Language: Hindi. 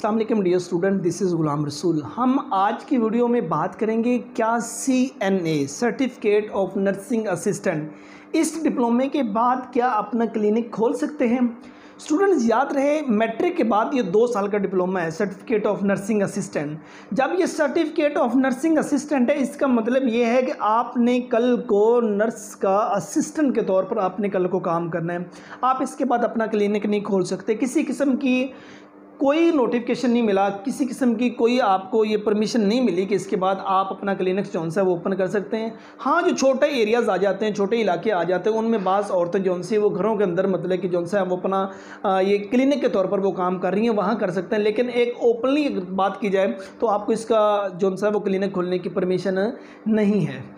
अस्सलाम वालेकुम dear student, this is Ghulam Rasool. हम आज की वीडियो में बात करेंगे क्या CNA certificate of nursing assistant इस डिप्लोमे के बाद क्या अपना क्लिनिक खोल सकते हैं। स्टूडेंट्स याद रहे, मैट्रिक के बाद ये 2 साल का डिप्लोमा है सर्टिफिकेट ऑफ नर्सिंग असिस्टेंट। जब ये सर्टिफिकेट ऑफ नर्सिंग असिस्टेंट है, इसका मतलब ये है कि आपने कल को नर्स का असिस्टेंट के तौर पर आपने कल को काम करना है। आप इसके बाद अपना क्लिनिक नहीं खोल सकते। किसी किस्म की कोई नोटिफिकेशन नहीं मिला, किसी किस्म की कोई आपको ये परमिशन नहीं मिली कि इसके बाद आप अपना क्लिनिक जो सा वो ओपन कर सकते हैं। हाँ, जो छोटे एरियाज़ आ जाते हैं, छोटे इलाके आ जाते हैं, उनमें बाज़ औरतें जो सी वो घरों के अंदर मतलब कि जो सा वो अपना ये क्लिनिक के तौर पर वो काम कर रही हैं, वहाँ कर सकते हैं। लेकिन एक ओपनली बात की जाए तो आपको इसका जो सा वो क्लिनिक खोलने की परमिशन नहीं है।